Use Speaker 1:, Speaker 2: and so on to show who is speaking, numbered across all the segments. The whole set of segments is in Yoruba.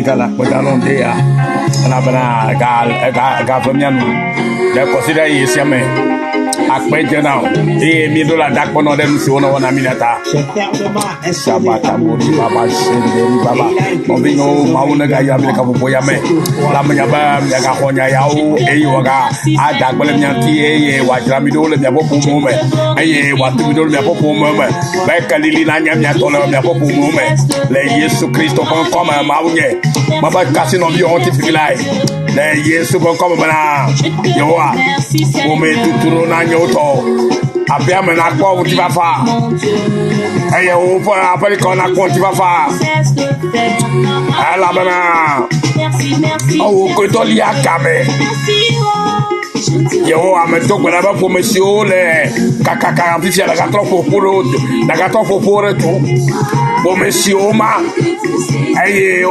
Speaker 1: gala badano dea na bana ga famianu le consider yesiame akpeje now mi do la dak bono dem si wona wana minata sabata modi baba shende baba obingo mauna ga ya ka bo ya me la mnya ba mnya ga konya ya o waga ada gbele nyanti wa jami do le mya popo mo me wa tu do le popo mo me ba kalili na nya mya to le mya popo mo me le Yesu Kristo kon comme maunye baba kasi no bi on ti filai le Yesu kon comme bana yoa o me tuturo na nyoto abia me na kwa uti bafa o pa apeli kon na kwa uti bafa ala bana o ko to li akame yo ameto kwa ba pour monsieur le kaka amplifia la gatro poporo tu pour monsieur Oma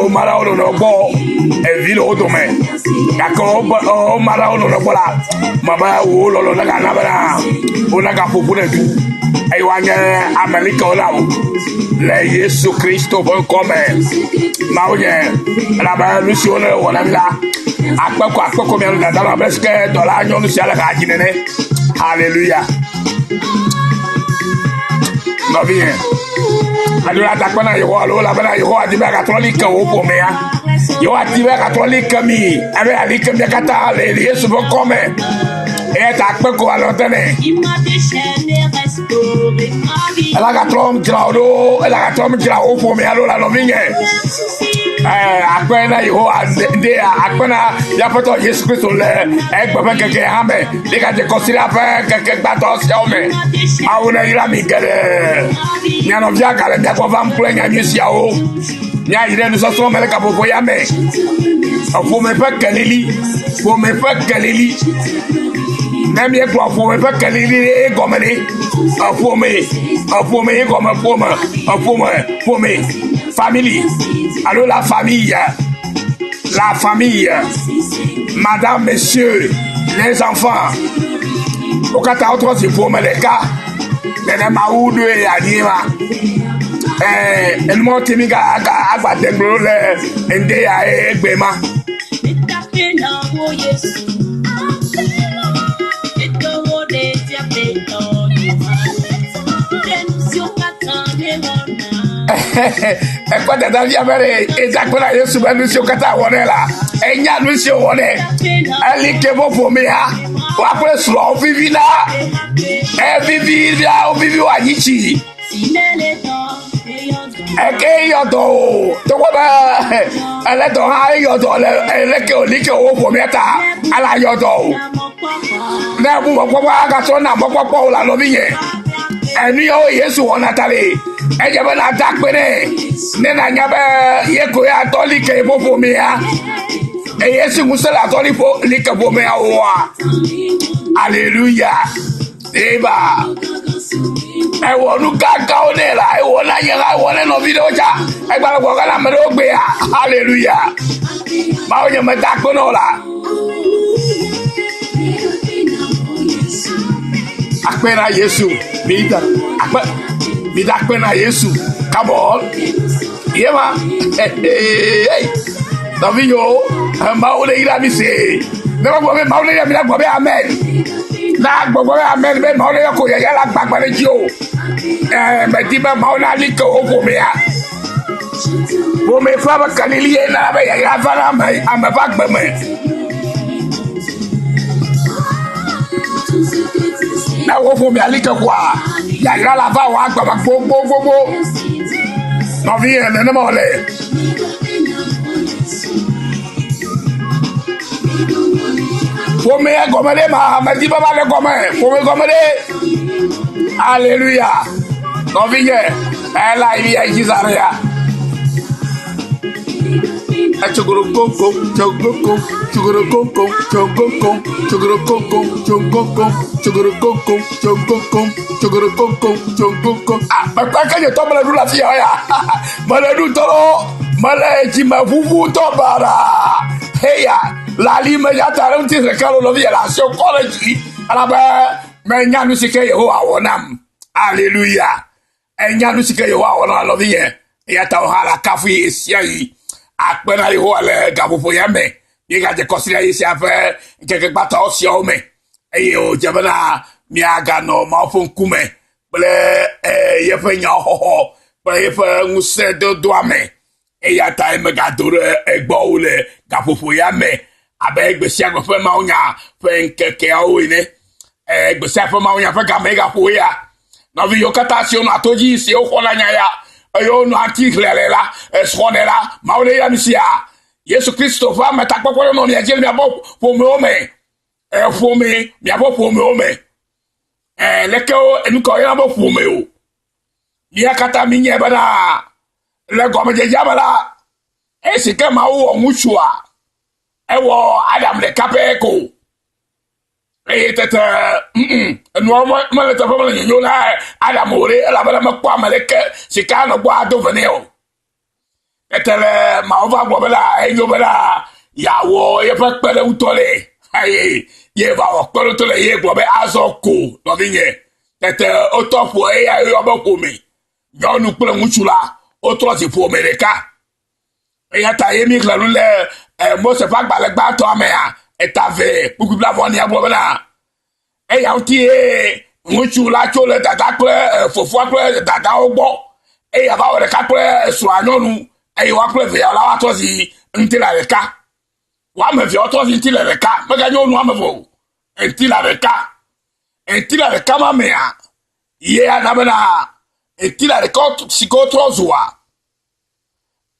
Speaker 1: o mara o no bo e vilo o dome kako o mara o no bola mama o lo na na bana o na ga poporo tu ai wanya America o lawo le Yesu Kristo bon comme maoye la ba lucio le wona la akpako mi na dala presque dollar nyonu si ala ka jinene hallelujah no bien adura ta kwana yo alo la bana yo adiba catholique o po me ya yo adiba catholique mi ave ali que me kata le Yesu bon comme et akpako alotene la gatrom tirado la gatrom tira o po me alo la no bien akpena yo de akpena ya poto Yesu Kristo le egbe keke ame de ka je consider pe keke gbato si o me awuna ira mi gere nya no via kale me ko vam play nya mi si o nya ire no so mele ka popo ya me o me pe kelili même y a quoi pour pas que les gommer pour me famille alors la famille madame monsieur les enfants au cas autre c'est pour me les cas les maoudou et anima elle monte mi ga agba denglo le ende ya egbema Kwa dada via mere ezakona Yesu ba Lucio kata wone la enya Lucio wone ali kebo pomea wa pre slo vivi la vivi wa yichi eke yodo to ko ba ele to ha yodo ele ke olike o pomea ta ala yodo na bu ko wa ga so na mo popo la lo biye eni o Yesu wona tale ejebe na takpere ne na nyabe yeko ya tolike popo me ya Yesu musala tolipo like popo me ya wa hallelujah eba wonu kaka onela wona yela wona no video cha egbara ko kala mere ogbe ya hallelujah ma onye meta konola akpera Yesu bida akpera Yesu come on yema Daviyo ma ole ira mi se me ko be ma ole ya mi la gbo be amen na gbo be amen be ma ole ko ya la gbagba le ji o me di ba ma ole ali ko ko me ya bo me fa ba kanili na ba ya fa na me am ba gbe me na wo fo mi ali ko kwa ya ira la fa wa gba gbogbo no vi ene mo le Fome gomele ma di baba le gome fome gomele hallelujah no viye ela ibi izaria chogoro konko papa ka je to mala du la fi ya mala du toro mala ji ma fufu to bara heya la lime ya tare un tire kalo lo via la so college alaba me nyanu sike Yehowa wonam hallelujah e nyanu sike Yehowa wonam lo via ya ta hala kafu esia yi akpena ho ale gapopo ya me mi ga je kosira isi afa keke gbata osi o me eye o jabana mi aga no ma fo nkume ple ye fe nya ho ple ye fe nguse do ame eya time ga dore egbo ole gapopo ya me abe egbesi agbo ma onya fe nkeke o ine egbesi afa ma onya fe ga me ga po ya na vi yo kata si ono atoji si o kola nya ya ayo no antiklele la esronela maule ya misia Yesu Kristo va meta kokoro no ni ajeli mi abo fo me o me fo me mi abo fo me o me leke o enu ko ya abo fo me o ni akata mi nye bana le go me je jabala esike ma wo onwuchua ewo Adam le kapeko tete enu mo le te fo me nyo na Adam ore la bala me kwa maleke sika no gwa do veneo etele ma ova gwo bela enyo bela yawo ye fe pele utole aye ye ba o pele utole ye gwo be azoko no vinye tete otofo e ya yo ba ko mi nyonu pele muchula otro si fo mereka e ya ta ye mi klalu le mo se fa gba gba to amea etave puku bla voni abo bela e ya uti e muchula chole dada kle fofo kle dada ogbo e ya ba o re ka kle su anyonu ayi wa kple via la wa tozi ntila reka wa me via tozi ntila reka me ga nyonu amefo ntila reka ma me a ye ana bana ntila reka siko trozwa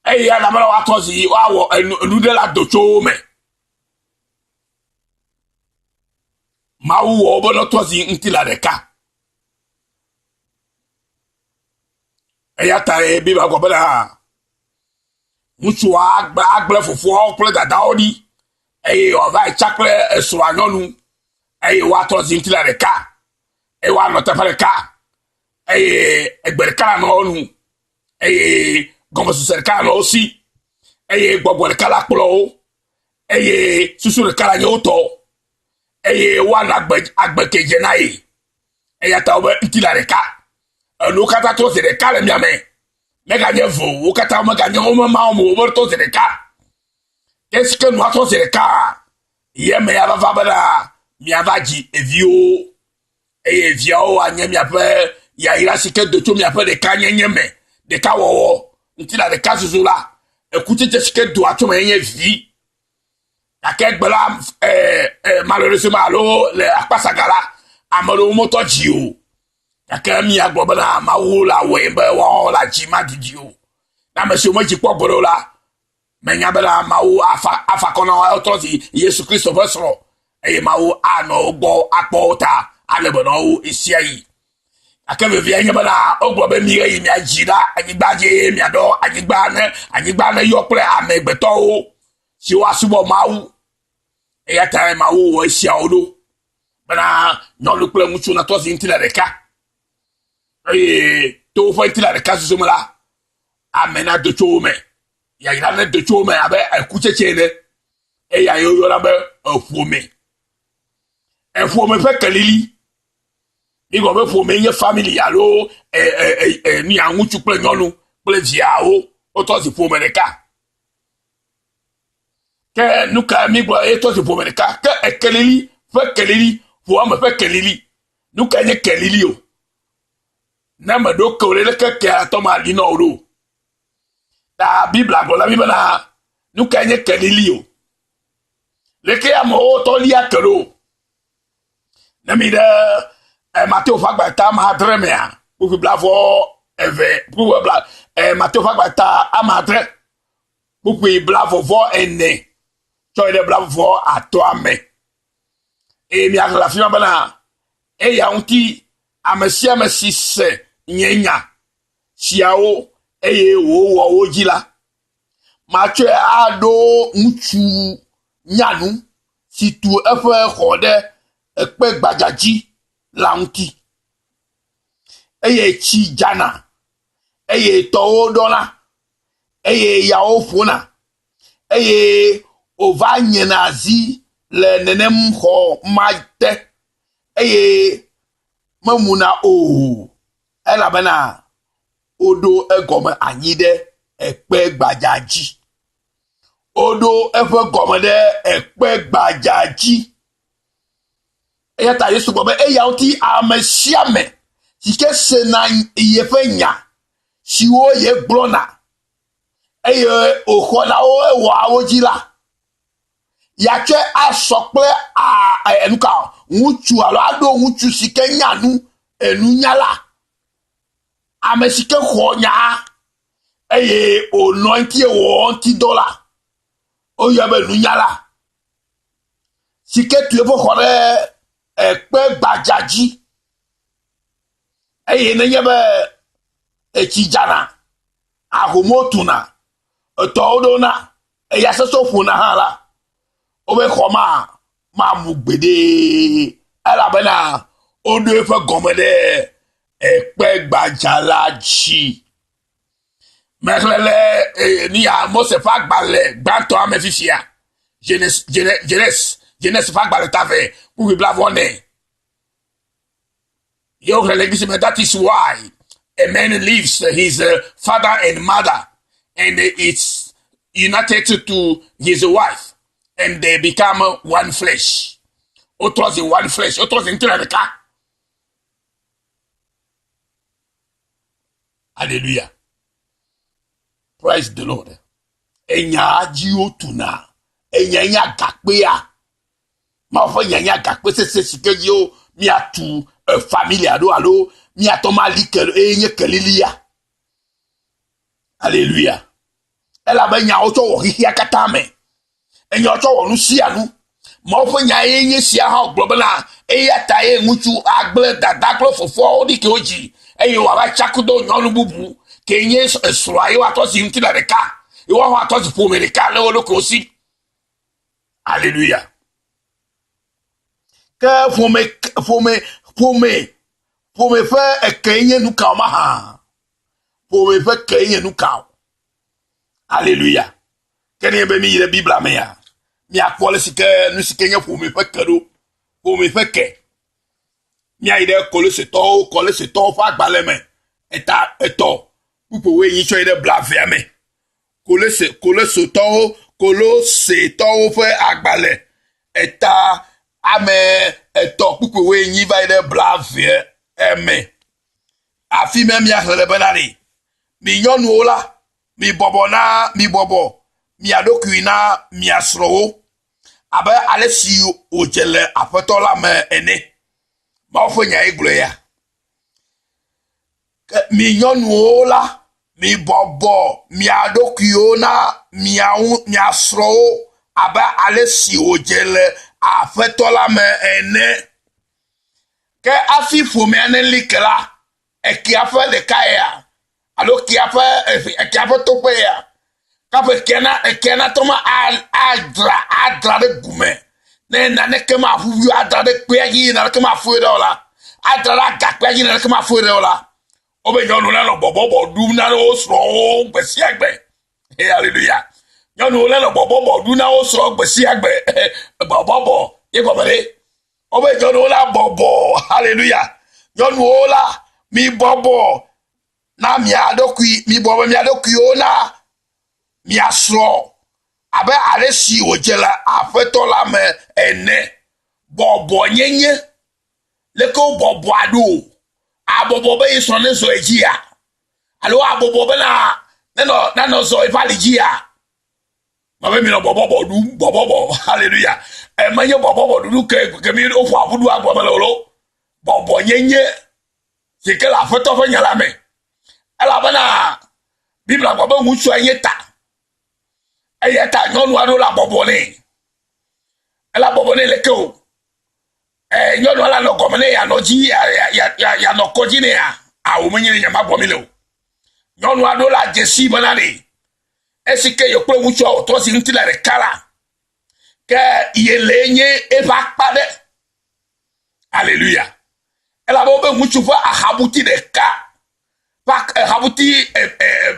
Speaker 1: ayi ana bana wa tozi wa wo enude la docho me ma wo bono tozi ntila reka eya ta e bi ba go bana mutu agble fofo kle dada odi o va chakle esro anyonu wa to zintila reka wa no tafareka egbereka no onu gomo suserka no si gbogbo reka la plo susu reka la nyoto wa na agbekeje nai ya ta obe ntila reka no kata to se reka le miame mega nyevo ukata mega nyevo ma mo borto zereka est-ce que nous to zereka ye me ya baba bala mi avaji evio anya mi ape ya ira sike de to mi ape de kanye nyeme de ka wo ntila de ka zuzula écoutez ce que doit to menye vi akegbela malheureusement alo le apasagala amalo moto jio akami agbobana mawula wembe wa la jima didio na mesio mo ji pogoro la menya bela mawu afa kono otozi Yesu Kristo vesro mawu ano gbo apota alebono isiai akave via nyabala ogbobe mi yi mi ajira agigbaje mi ado agigba na yopre amegbeto o si wa subo mawu ya tare mawu o isia odo bana no lukule muchu na tozi intila reka to fo intila reka zumala amena de chome ya ira de chome abe akuchechene ya yo la be ofuome fe kalili igo be fuome ye family alo ni anwuchu ple nyonu ple viao o to si fuome reka ke nuka mi gbo e to si fuome reka ke kalili fe kalili fuome fe kalili nuka nye kalili o na mado ko le ke atoma li no ro da bibla go la bibla nu kanye kelilio le ke amo to li akero na mi de Matthew fagba ta ma dremea bu bibla fo eve bu bibla Matthew fagba ta amadre bu bibla fo ene to de bibla fo ato ame mi akla fi bana ya unti amesia mesise nyenya siawo wo ojila macho ado nchu nyanu situ efe khode epe gbajaji launti chi jana to dona yawo funa ovanye nazi le nenem ho mate mamuna o elabana odo egome anyide epe gbajaji odo efe gomede ekpe gbajaji eya ta Yesu bobe eya oti amesiame sike sena yefe nya siwo ye glona eye okola o ewo awojila yache asokple enuka ŋutsu alo ado ŋutsu sike nyanu enu nyala ame sike xɔ nya eye onɔ ŋuti ewɔ ŋuti dɔ la oyɔ be nunyala sike tu eƒe xɔ ɖe ekpe gbadzadzi eye nenye be etsi dzana ahomo tuna etɔwo ɖona eya sese ƒona hã la wobe xɔ ma mu gbede elabena woɖo eƒe gɔme ɖe ekpe gbadza la dzi. Mexlele nia Mose ƒe agbalẽ gbãtɔ ame fifia Genèse ƒe agbalẽ tave kpukpi blavɔ that is why a man leaves his father and mother and it's united to his wife and they become one flesh. Otros in one flesh. Otros in car. Hallelujah. Praise the Lord. Enya jio tuna. Enya gakpea. Ma fa nya gakpe se sikejo mi atu family alo mi atoma likel enye kelilia. Hallelujah. Ela ba nya oto wo hihia katame. Enya oto wo nu sia nu. Ma fa nya enye sia ha globala eya ta e ngutu agble dadaklo fofo odi ke oji. Eyo wa ba chakudo nyonu bubu kenye esro ayo atosi ntila reka. Iwa ho atosi pomereka le olokosi. Hallelujah. Que pour me faire ekeye nu ka ma ha. Pour me faire ekeye nu ka. Alléluia. Kenye be mi le Bible me ya. Mi akole sike nu sike nye pour me faire cadeau. Pour me faire ke. Mi a ide kole se to fa gbale me. Eta eto. Pou we yin so ide blave me. Kole se to fe agbale. Eta ame eto pupu we yin va ide blave eme. Afi me mi a hele benari. Mi nyonu ola. Mi bobo mi adoku na mi asro abe alesi ojele afetola me ene ma ofonya eglo ya mi nyonu la mi bobo mi adoku na mi asro abe alesi ojele afetola me ene ke afi fo me ene likela e ki afa le kaya alo ki afa tope ya kafe kena toma adra de gume ne na ne kema afu adra de kweji na kema afu de ola adra la gakweji na kema afu de ola obe nyonu na lo bobo du na o sro gbesi agbe hallelujah nyonu le lo bobo du na o sro gbesi agbe bobo ye gobere obe nyonu la bobo hallelujah nyonu ola mi bobo na mi adokui ona mi asro abe aresi ojela afetola me ene bobo nyenye leko bobo ado abobo be so ne so ejia alo abobo be na no so ifalijia mabe mi no bobo hallelujah e manye bobo du ke mi ofu abudu agbamelo bobo nyenye sikela afeto fe nyala me ela bana Bible agba nwusu ayeta nyonu ado la bobone ela bobone leke o nyonu ala no gomene ya no ji ya no kojine ya awu menye nya magbomi le o nyonu ado la jesi banani esike yo pe nwusu o to si ntila re kala ke yelenye eva pade hallelujah ela bobe nwusu fa ahabuti de ka pak habuti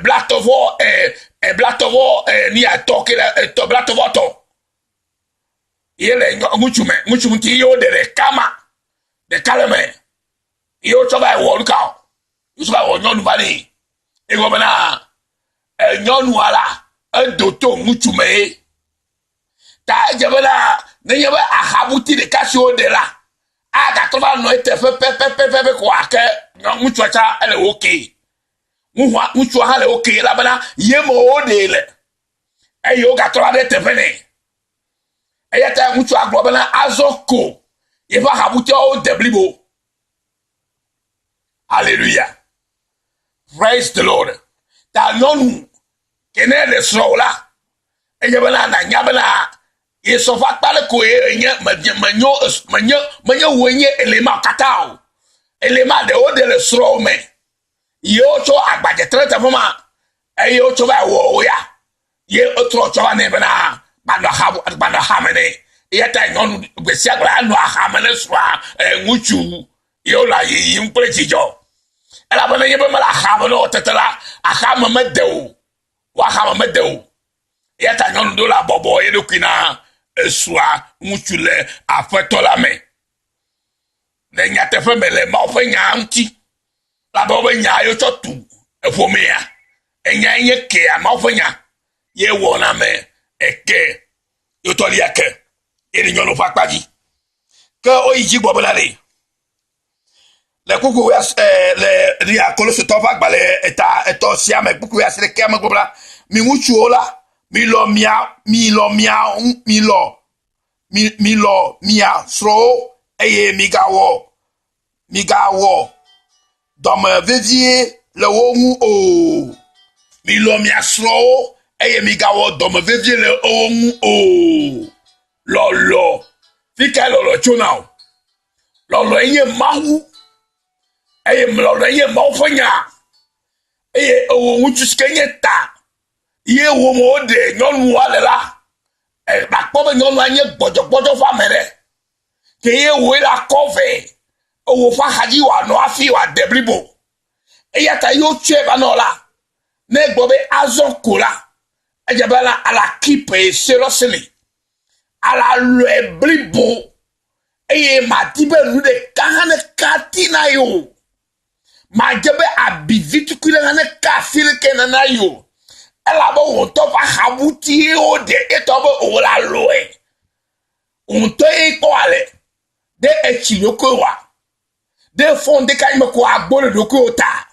Speaker 1: blatovo ni atoke to blatovo to yele nguchume ti yo de kama de kaleme yo to ba wo ka yo so ba wo nyonu bani e go bana nyonu ala edoto nguchume ta jabana ne yaba ahabuti de kasio de la aga to ba no etefe pepe ko ake mutu acha ele okay mutu ha le okay la bana yemo o de le eyo ga to la de tefe ne eyata mutu agbo bana azoko yeba habuti o deblibo. Hallelujah. Praise the Lord. Ta nonu kene le sola enyabana na nyabana yesofa kpale ko enye manyo wenye elema katao elema de o de le sro me yo cho agbaje treta foma eyo cho ba wo ya ye otro cho ba ne bana bana hamene yeta nonu gbesi agbara anu hamene swa nguchu yo la yi mplejijo ela bana yebe mala hamene tetela ahama medeu wa hama medeu yeta nonu do la bobo ye dokina eswa nguchule afetola me le nyate fe mele ma ofe nya nti la bobo nya yo chotu efomea enya ye ke ma ofe nya ye wona me eke yo toli ake eri nyono fa paji ke o yiji gbobola le kuku le ria kolo se tofa gbale eta eto sia me kuku ya se ke ma gbobola mi nguchu ola mi lo mia sro eye migawo dom vevie le wongu o mi lo mia sro eye migawo dom vevie le wongu o lolo fika lolo chonao lolo eye mahu eye lolo eye mafanya eye wongu tsukenye ta ye wo mo de nyonu wale la ba ko be nyonu anye gbojo fa mere ke ye wo la kove o fa haji wa no afi wa debribo e yata yo tue ba no la ne gbo be azon kola e jabala ala kipe seriously ala le bribo e ye ma tibe nu de kahane katina yo ma jebe abivitu kule ne ka filke na yo ela bo won to fa habuti o de eto bo o la loe on to e ko ale de echiloko wa de fonde kai me ko agbole do ko ta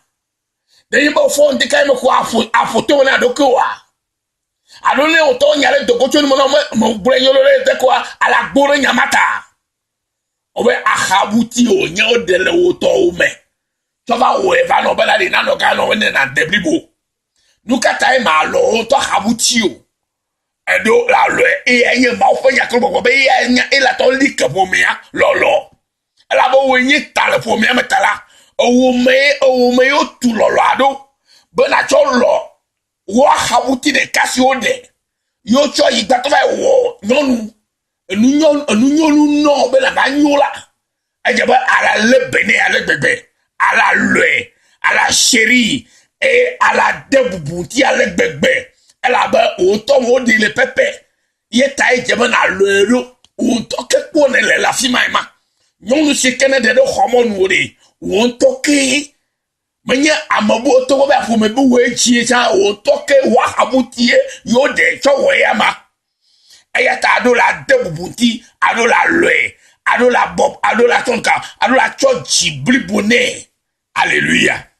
Speaker 1: de yimbo fonde kai me ko afoto na do ko wa adole o to nyale do ko tunu mo bure nyolo le de ko ala gbore nyamata obe ahabuti o nyo de le o to o me to va o eva no bela de na no ga no ne na deblibo nuka tai ma lo to habutio edo la lo e enye ma ofo ya ko bobo be enya e la to like bo me ya lolo la bo wenye tale fo me metala o me o tu lolo ado be na cho lo wo habuti de kasi ode yo cho yi gba to ba wo nyonu enu no be la ba nyola eje ba ala le bene ala gbegbe ala lo ala chérie et à la débouti à l'egbegbe elle a ben autant on dit le pépé yeta ejema na lero autant que pour la fimaima non se kene de hormone wori autant que menya amabo to ba fu me bu we chie cha autant que wa habutie yo de cho we ama ayata do la débouti ado la loe ado la bob ado la tonka ado la cho jibribone alléluia.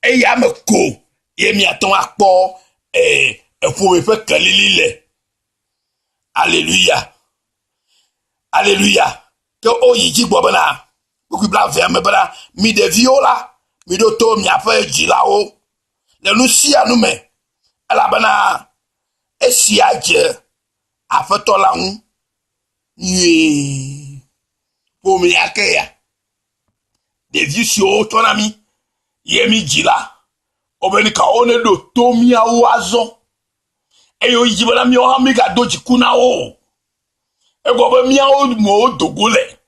Speaker 1: Et y'a me ko, y'a mi aton akpo, faut me faire kalilile. Alléluia. Alléluia. Que o yiji bobana, beaucoup bla verme bala, mi de viola, mi do to mi afa jila o. Le lusi anu me, ala bana, e si aje, afa to la un, ye, pour mi akeya. De vieux sur ton ami. Yemi jila obenika one do tomia wazo eyo yibala mi o hamiga doji kuna o ego be mi o mo dogole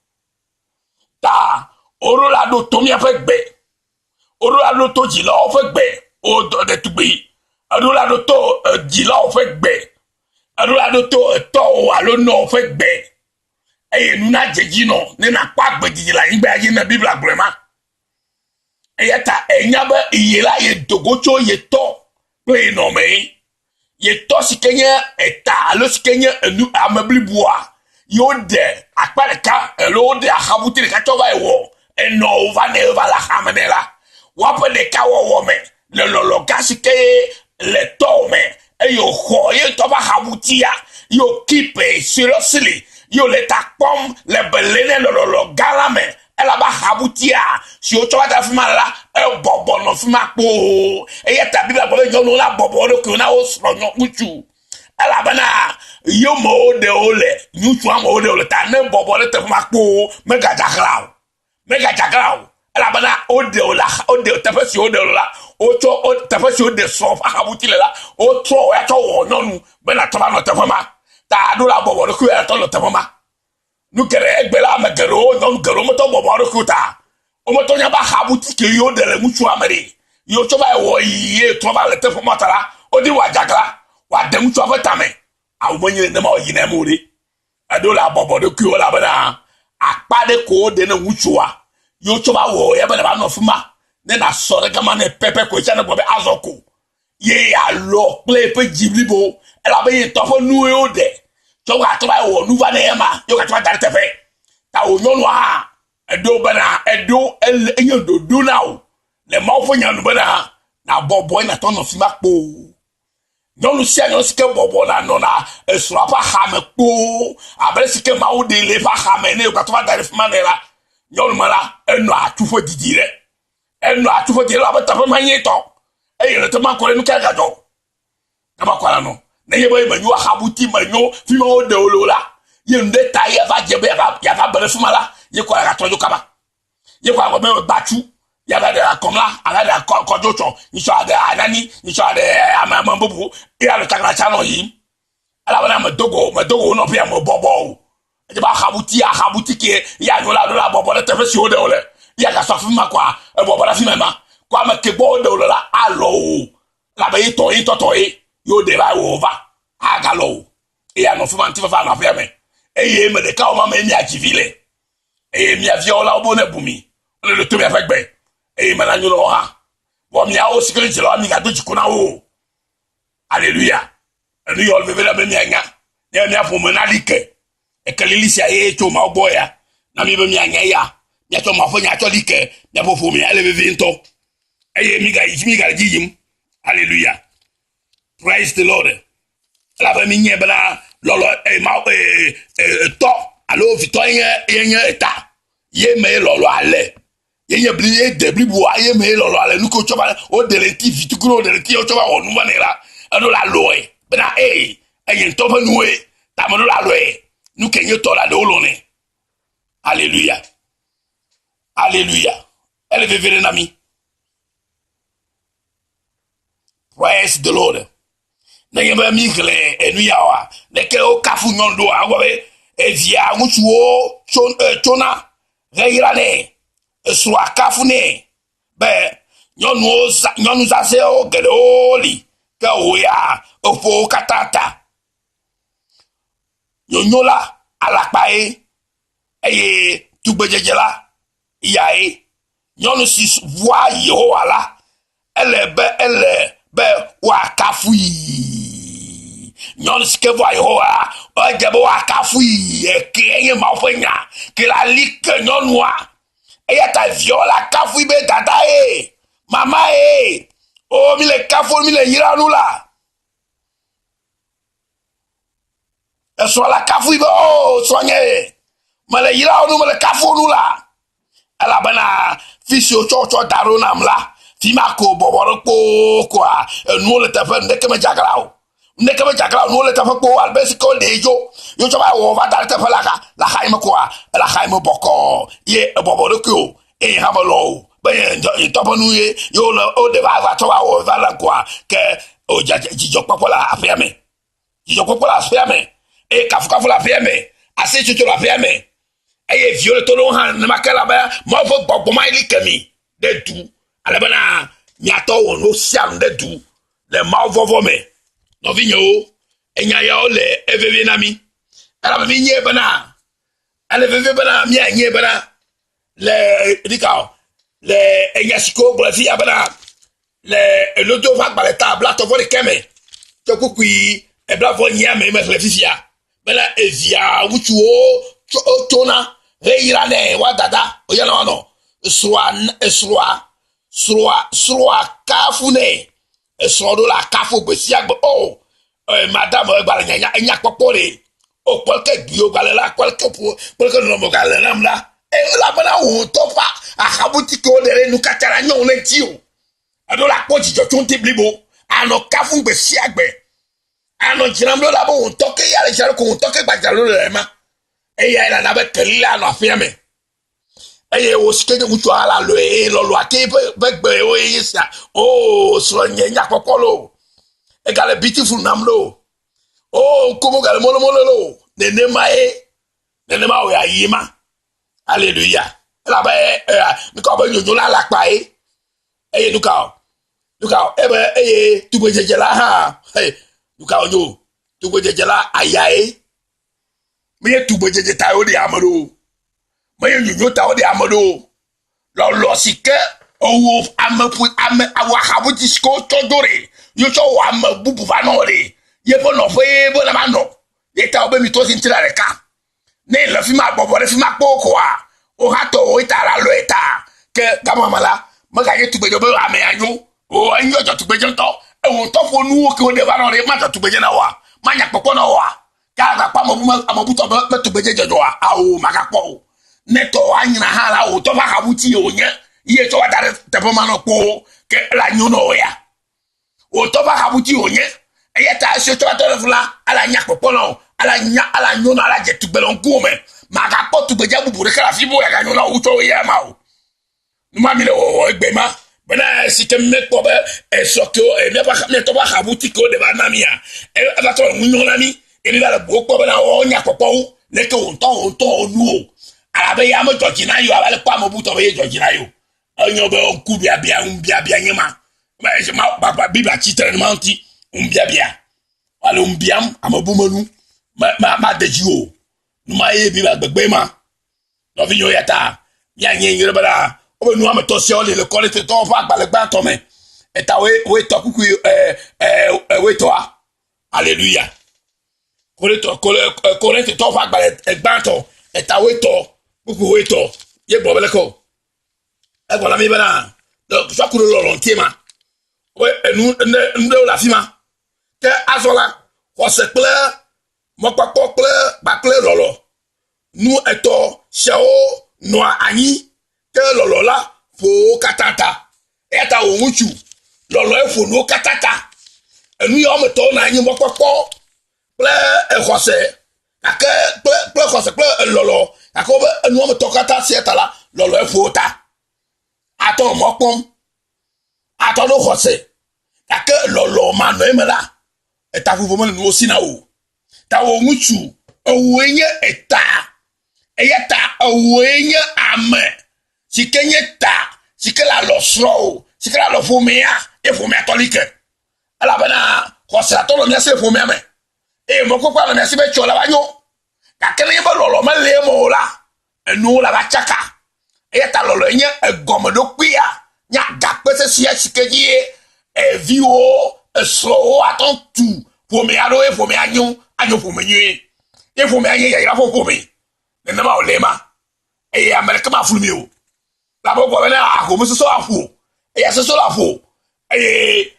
Speaker 1: ta orola do tomia fe gbe orola do to jila o fe gbe o do de tugbe orola do to jila o fe gbe orola do to wa lo no fe gbe eye nuna jeji no ne na pa gbe jila yin gbe aye na bible agrema eyata enyaba iyela ye dogocho ye to pe no me ye to sikenye eta lo sikenye enu amabli boa yo de akpareka lo de ahabuti le katova ewo eno va ne va la hamenela wapo de kawo wo me le lo gasike le to me e yo ho ye to va habuti ya yo kipe seriously yo le takpom le belene lo galame ela ba habutia si o toba da fima la e bobo no fima po e ya tabi la bobo jo no la bobo no ko na o sro no muchu ela bana yo mo de ole muchu am o de ole ta ne bobo le te fima po mega jagrao ela bana o de te fa si o de la o to o te fa si o de so habuti la o tro ya to wo no nu bana toba no te fama ta do la bobo no ko ya to no te fama nous querons me gero non gero mo to bobo rukuta o mo to nya ba habuti ke yo de le muchu amere yo to ba wo ye to ba le te fo motara o di wa jagla wa de muchu afatame a mo nyi ne ma o yi na mu ri ado la bobo de ku la bana apade ko de na muchu a yo to ba wo ye ba le ba no fuma ne na so de kama ne pepe ko cha ne bobe azoko ye ya lo play pe jiblibo e la be to fo nu yo de so wa to ba wo nu va na ma yo ka to da tefe ta o nyonu ha edo bana edo enyo do now le ma fo nya nu bana na bobo na to no fi ma po nyonu sia no sike bobo na no na esura pa ha me po abere sike ma o de le pa ha me ne yo ka to da fi ma ne la nyonu mala eno atufo didire abata fa manye to e yo to ma ko le nu ka ga do ka ba kwala no na ye boy manyo habuti manyo fi ma o de olola ye nde ta ye va jebe ya va bere fuma la ye ko ra tojo kaba ye ko me batu ya ga de komla ala de kojocho ni so de anani ni so de amambubu ya le takra chano yi ala bana me dogo no pia mo bobo e ba habuti ke ya no la bobo le tefe si o de ole ya ga so fuma kwa e bobo la fi mema kwa me ke bo de olola alo la ba yi to yo de ba wo va agalo e ya no fuma ntifa fa na fa me e ye me de ka o ma me ni akivile e mi aviola obo na bumi le to mi afegbe e me na nyulo ha wo mi a o sikiri jelo mi ga do chikuna o hallelujah enu yo le vela me mi anya ya mi apo me na like e kelilisi aye to ma ogbo ya na mi be mi anya ya ya to ma fo nya to like ya po fo mi ale be vinto e ye mi ga jijim hallelujah. Praise the Lord. La ba mi nye bana lolo to alo vito yen eta ye me lolo ale ye bli de bli bo ye me lolo ale nu ko choba o de lenti vito gro de lenti o choba onu manela ado la loe bana yen to ba nu ta mo la loe nu kenye to la de olone hallelujah elle veut venir nami. Praise the Lord. Na yeba mikle enu yawa ne ke o kafu nyondo agwabe evia mutuo chona reirane eswa kafu ne be nyonu zase o gedoli ke oya ofo katata nyonyola alapae eye tugbejejela iyae nyonu si voix Yehowa elle be wa kafu nyon ske voy hoa o jabo akafui e kenye mafanya que la lique nyon wa e ya ta viola kafui be tata mama o mi le kafu mi le yira nula e so la kafui be o sonye ma le yira nu ma le kafu nula ala bana fisio chocho darona mla fi mako boboro ko kwa nu le ta fa ndeke jagrao nekeme jakala no le tafa ko albesi ko lejo yo choba wo va dar tafa la haima kwa la haima boko ye bobo ko e hamalo ben topo nu ye yo le o de va choba wo va la kwa ke o jijo popola afiame e kafu la afiame ase chuchu la afiame e ye viole to no han na makala ba mo fo gbogbo mai likemi de du ale bana mi ato wo no siam de du le ma vovo me no vinyo enya ya ole eveve na mi ala mi nye bana ale veve bana mi nye bana le dikao le enya siko bofi abana le loto va baleta bla to vole keme Chokukui, et bravo Niam et Mesleficia. Bella Ezia, Wuchuo, Chona, Reirane, Wadada, Oyano, Sroa, Kafune, Srodola, Kafu, Bessiag, oh, Madame Balanya, et Yakopole, oh, qualque Gio Galela, qualque nom Galenam là, et la bana ou tofa, à Habutiko de Nukataragnon, les tios. Alors la côte de Tonti Blibo, à nos Kafu Bessiag. Ano jinamlo la bo toke ya le jalo ko toke gbajalo le ma e ya la na be kelila no afiame e o skede mutu ala lo e lo ate be gbe o yisa o so nyenya kokolo e gale beautiful namlo o komo gale molo lo nene ma o ya yima hallelujah la be mi ko be nyojo la pa e duka e be e tubo jejela ha Luka onyo, tubo jejela ayae. Meye tubo jeje ta ode amado. Meye nyonyo ta ode amado. Lo sike owo ame awahabu disko todore. Yo cho wa bubu vanore. Ye bo no fe bo na mano. Ye ta obe mi to sintira reka. Ne le fi ma bobo le fi ma poko a. O hato o itara lo eta. Ke gamamala, maga ye tubo jobe ame anyo. O anyo jo tubo jonto. On top for nous que on devant les matins tout béjé na wa manya popo na wa ka pa amabu to be to béjé jojo wa awo makapo neto anyina hala o to ba kabuti onye ye to wa dare te po ma no po ke la nyono ya o to ba kabuti onye e ta se to to fula ala nya popo no ala nyono ala je tu belon kume makapo tu béjé bubu re kala fi bo ya ga nyono o to ya ma o numa mi le o egbe ma bena si te met pour e sokyo e me ba to ba habuti ko de ba namia e ba to munyo nami e mi ba le bo ko bena o nya popo le ke on to nu ala be ya mo jojina yo ala le pa mo buto be jojina yo onyo be on ku bia nyema ba je ma ba bibla chitre manti bia wala biam amabu manu ma deji o nu ma e bibla gbegbe ma no vinyo yata ya nyen bala o nous am to se ole le kole te to fa gba le gba to me eta we to kuku we to hallelujah kole te to fa gba le gba to eta we to kuku we to ye bo bele ko e gba la mi bana donc so ku lo lo ntima we enu ndo la fima te azola ko se ple mo papo ple ba ple lolo nous eto shao no anyi que lolola fo katata eta onwuchu lolo e fo no katata enu yo me to na anyi mo popo ple e khose ake ple khose ple lolo akobe enu me to kata sietala lolo e fo ta ato mo pom ato no khose ake lolo ma no emela eta fu mo no sina o ta onwuchu owenye eta eyata owenye ame Sikenye ta, sikela lo sro, sikela lo fumea, e fumea tolike. Ala bana, kwa sila tolo miasi e fumea me. E moko kwa miasi be chola banyo. Kakene yeba lolo me le mo la. E nou la bachaka. E yata lolo enye, e gomedo kwia. Nya gakpe se siye sikeji e viwo, e sro aton tu. Fumea do e fumea nyo, anyo fumea nye. E fumea nye ya ira fumea. Nenema olema. E Amerika ma fulmio. La bo bena a ko muso afu e ya so afu e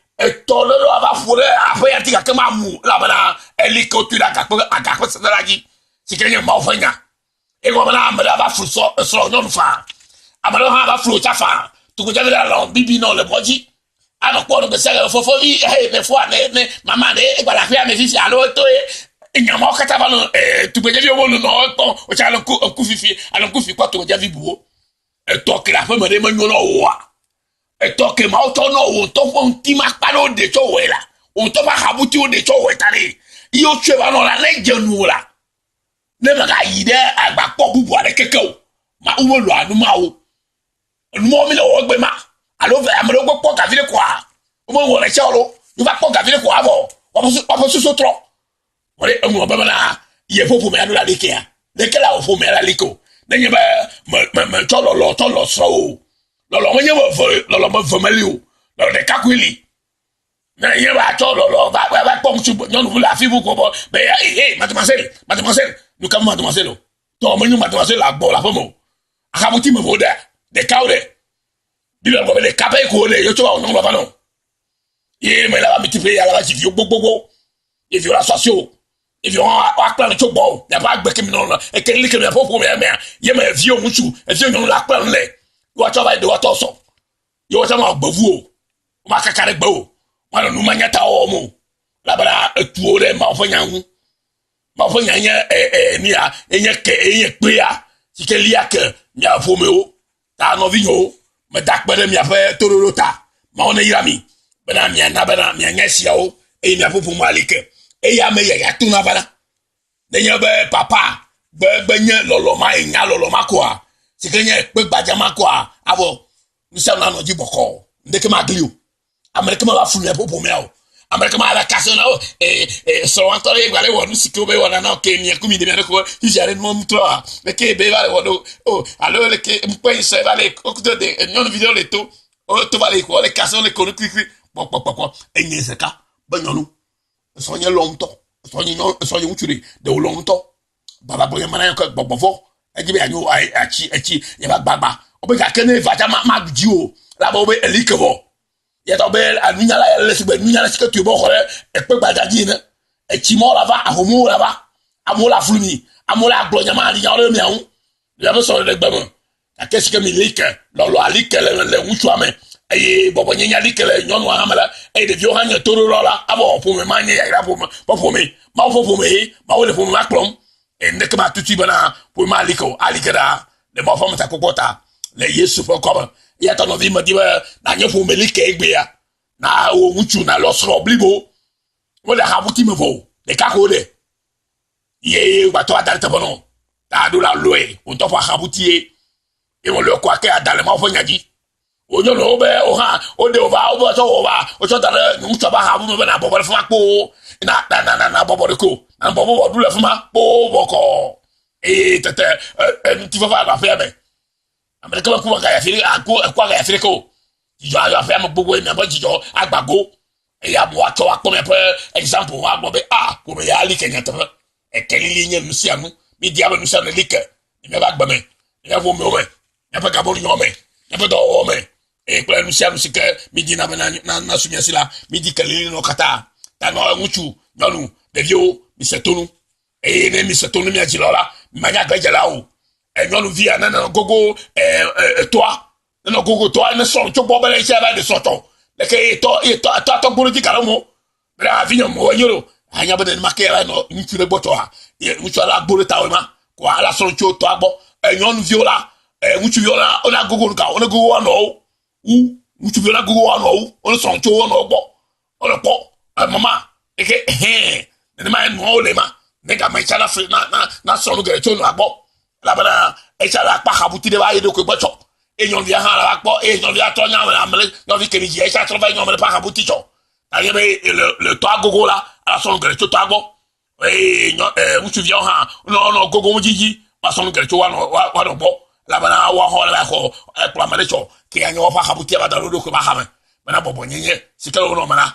Speaker 1: to lo afu le afa ya tika kama mu la bena helicopter akako se dalaji sikenya ma ofanya e ko bena amada ba fu so no fa amada ha ba fu ta fa to ko jale la bibi no le boji ano ko no be se fofo vi me fo ne mama ne e gba la fi ame fifi alo to e nyama o kata ba no to be je wo no to o cha lo ku fifi alo ku fi kwa to je vi buo e toke la femme de manyo wa e toke ma auto no wo to fon ti ma pa no de cho wela o to ba habuti o de cho wetare iyo twe ba no la le jenu la ne ma ga yide agba po bubu ale keke o ma uwo lo anu ma o anu mo mi le wo gbe ma alo ve amelo gbo po ka vile kwa o mo wo le choro yo ba po ka vile kwa bo o po so tro o le mo ba na ye fo me anu la de ke ya de ke la o fo me la liko nenye ba me tolo so lolo menye wo lolo ma family o lolo de kakwili mais il va tolo lo va pom su non vous la fi vous ko mais mademoiselle nous comme mademoiselle to mo ñu mademoiselle la bo la fomo akabuti me voda de kawde bila ko le kapay ko le yo to non la non ye me la mi tipe ya la ti gbogbo e violation e akpa le chogbo ya ba gbe kemi non e ke li kemi po me ye me vie muchu e vie non la akpa le yo to ba de wa to so yo to ma gbavu o ma kakare gba o ma no ma nyata o mo la bala etuo le ma fo nyanwu ma fo nyanya ni a enye ke enye pe a ti ke lia ke mi afo me o ta no vi o me dakpere mi afa tororota ma ona yami bana mi na bana mi anya sia o e mi apopo mo alike e ya me ya tu na bana de nya be papa be nya lolo ma nya lolo ma ko a ti ke nya pe gbaja ma ko a abo mi sa na no ji boko ndeke ma glio amerika ma funu apopo me o amerika ma la kaso na o so wan tore igwale wonu sikio be wona na ke mi ku mi de me ko ti jare mo mutro a me ke be vale wono o alo le ke mpo se vale o kuto de non video le to o to vale ko le kaso le ko kri pop enye seka banyonu so nye lomto so nye uchuri de lomto baba boye mana ko gbogbo ejibe anyo achi ye bagba obe ka kene vaja ma gji o la bo be elikevo ye to be anunya la le sigbe nunya la sika tu bo khore e pe gbadaji ne e chi mo la va ahomo la va amola flumi amola aglonya ma ali nyore mi ahun ya be so le gbemo ka keske mi like lo alike le uchu ame eye bobo nyenya likele nyonu amala e de vio hanya tororo la abo pomme manye ya ira pomme pomme ma wole pomme maklom e ndeke ma tutu bana pomme maliko alikada le mo pomme ta kokota le yesu fo koba ya to no vi madiba na nye pomme like egbe ya na o uchu na lo sro blibo wole habuti me vo le kakode ye ba to adalta bono ta do la loe on to fa habuti e mo le kwa ke adale ma fo nyaji ojo no be o ha o de over o so dare nu so ba ha bu me na bobo le fuma po na bobo de ko na bobo du le fuma po boko tete ti fa la fe be amerika ba ku ga ya firi akwa ga ya firi ko jo ya fe mo gbogbo mi ba jijo agbago ya mo ato akpo me pe example wa gbo be ko me ya li kenya to e kelili nye nusianu mi dia ba nusianu like me ba gba me ya vo me o me ya pa gabo ni o me ya pa do o me e kwa nusianu sike midi na sumia sila midi kalili no kata ta no nguchu nonu devio misetonu e ne misetonu mi ajilola manya gajala o e nonu via na gogo toi na gogo toi na so to boba le chaba de soto le ke to buru di karamo bra vinyo mo yoro anya bode makera no nchu le boto ha nchu ala buru ta o ma ko ala so to agbo e nonu viola nchu viola ona gogo ka ona gogo no uchu bi la gugu wa no o so ncho wo no gbo o po mama eke ne ma no le ma ne ga ma chala fri na so no gere cho no agbo la bana e chala pa habuti de ba ye de ko gbo e nyon via ha la agbo e nyon via to nya ma amle no vi kemi je e chala va nyon ma pa habuti cho ta ye be le to agogo la ala so no gere cho to agbo e nyon uchu via ha no gogo mo jiji pa so no gere cho wa no gbo la bana wa ho la ko e pla ma de cho ki anyo fa habuti ba dalu ko ba hame bana bobo nyenye sikalo no mana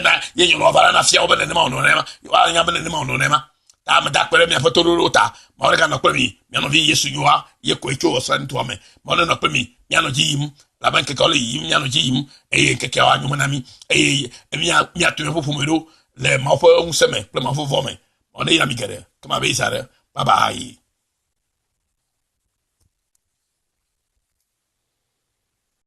Speaker 1: na yenyo no bala na fia obene ma no nema wa nya bene ma no nema ta ma dakpere mi afoto rota ma ore ka no pe mi no vi yesu yuha ye ko echo o san to me ma no pe mi no jim la banke ko le yim no jim e ke ke wa nyu na mi e mi atu me fofu mero le ma fo un seme le ma fo vome on e ya mi gere kama be sare bye bye.